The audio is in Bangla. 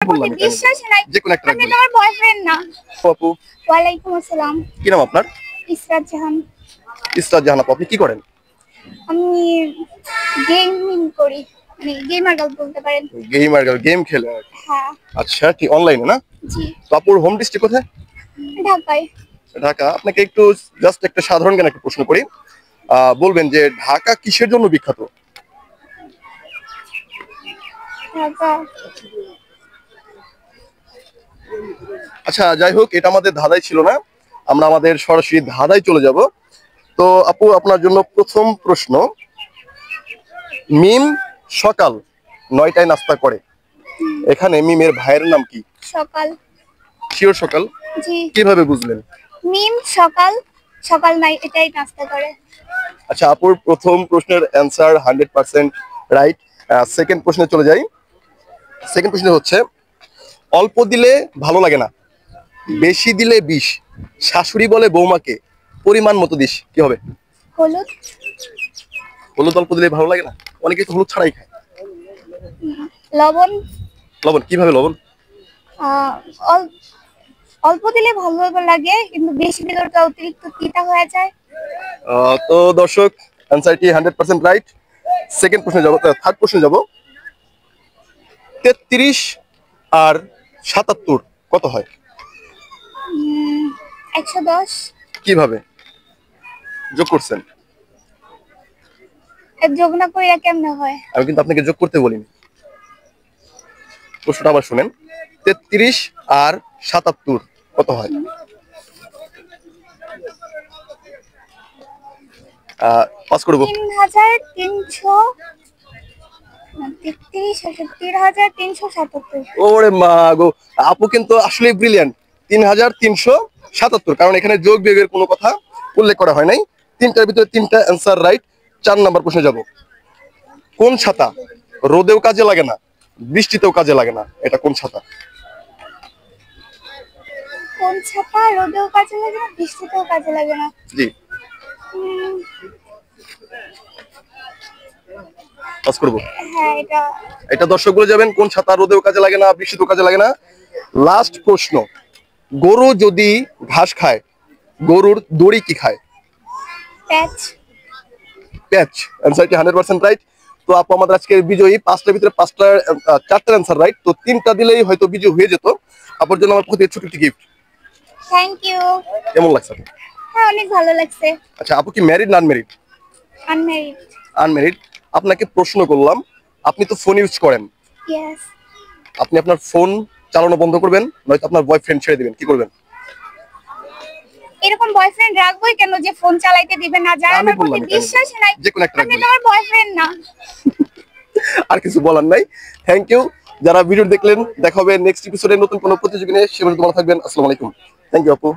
বললাম বিশ্বাস নাই। যে কোন একটা আপনি তো আমার বয়ফ্রেন্ড না। আপু ওয়ালাইকুম আসসালাম। কি নাম আপনার? ইসরাত জাহান। ইসরাত জাহান আপু, আপনি কি করেন? আমি গেমিং করি, মানে গেমার গার্ল বলতে পারেন। গেমার গার্ল, গেম খেলে? হ্যাঁ। আচ্ছা, কি অনলাইনে না? জি। তো আপুর হোম ডিস্ট্রিক্ট কোথায়? ঢাকায়। ঢাকা। আপনাকে একটু জাস্ট একটা সাধারণ জ্ঞান একটা প্রশ্ন করি, বলবেন যে ঢাকা কিসের জন্য বিখ্যাত? ঢাকা। আচ্ছা যাই হোক, এটা আমাদের ধাঁধাই ছিল না, আমরা আমাদের সরাসরি ধাঁধায় চলে যাব। তো আপু আপনার জন্য প্রথম প্রশ্ন, মিম সকাল 9টায় নাস্তা করে, এখানে মিমের ভাইয়ের নাম কি? সকাল। শিওর সকাল? জি। কিভাবে বুঝলেন? মিম সকাল, সকাল নাই এটাই নাস্তা করে। আচ্ছা আপুর প্রথম প্রশ্নের অ্যান্সার 100% রাইট। সেকেন্ড প্রশ্নে চলে যাই। সেকেন্ড প্রশ্ন হচ্ছে, অল্প দিলে ভালো লাগে না, বেশি দিলে বিষ, শাশুড়ি বলে বৌমাকে পরিমাণ মতো দিস, কি হবে? হলুদ। হলুদ অল্প দিলে ভালো লাগে না? অনেকে তো হলুদ ছাড়াই খায়। লবণ। লবণ? কিভাবে লবণ? আহ, অল- অল্প দিলে ভালো লাগে, কিন্তু বেশি দিলে ওটা অতিরিক্ত তিতা হয়ে যায়। তো দর্শক, অ্যান্সারটি 100% রাইট। সেকেন্ড প্রশ্নে যাব, থার্ড প্রশ্নে যাব। 33 আর 77 কত হয়? 110। কিভাবে যোগ করছেন? যোগ না কইরা কেমনে হয়? আমি কিন্তু আপনাকে যোগ করতে বলিনি। প্রশ্নটা আবার শুনেন, 33 আর 77 কত হয়? পাস করবো। 3300, 33,377। ওরে মা গো, আপু কিন্তু আসলে ব্রিলিয়ান্ট। 3377, কারণ এখানে যোগ বিয়োগের কোনো কথা উল্লেখ করা হয় নাই। তিনটার ভিতরে তিনটা অ্যান্সার রাইট। 4 নাম্বার প্রশ্নে যাব। কোন ছাতা রোদেও কাজে লাগে না, বৃষ্টিতেও কাজে লাগে না, এটা কোন ছাতা? কোন ছাতা রোদেও কাজে লাগে না, বৃষ্টিতেও কাজে লাগে না? জি, উম, পাস করবো। হ্যাঁ, এটা এটা দর্শক বলে যাবেন, কোন ছাতা রোদেও কাজে লাগে না, বৃষ্টিতেও কাজে লাগে না। লাস্ট প্রশ্ন, গরু যদি ঘাস খায়, গরুর দড়ি কি খায়? প্যাচ। প্যাচ। অ্যান্সারটি 100% রাইট। তো আপু আমাদের আজকের বিজয়ী, পাঁচটার ভিতরে পাঁচটার চারটার অ্যান্সার রাইট। তো তিনটা দিলেই হয়তো বিজয় হয়ে যেত। আপুর জন্য আমার পক্ষ থেকে ছোট একটি গিফট। Thank you. কেমন লাগছে আপু? হ্যাঁ, অনেক ভালো লাগছে। আচ্ছা আপু কি ম্যারিড না আনম্যারিড? আনমেরিড। আনম্যারিড। আপনাকে প্রশ্ন করলাম, আপনি তো ফোন ইউজ করেন, ইয়েস। আপনি আপনার ফোন চালানো বন্ধ করবেন, নয়তো আপনার বয়ফ্রেন্ড ছেড়ে দিবেন, কি করবেন? এরকম বয়ফ্রেন্ড রাখবোই কেন যে ফোন চালাইতে দিবেন না? যারা আমি আমার প্রতি বললাম বিশ্বাস নাই। যে কোনো একটা আপনি রাখবেন। তো আমার বয়ফ্রেন্ড না। আর কিছু বলার নাই। থ্যাংক ইউ যারা ভিডিও দেখলেন। দেখা হবে নেক্সট এপিসোডে নতুন কোনো প্রতিযোগী নিয়ে। সে পর্যন্ত ভালো থাকবেন। আসসালামু আলাইকুম। থ্যাংক ইউ আপু।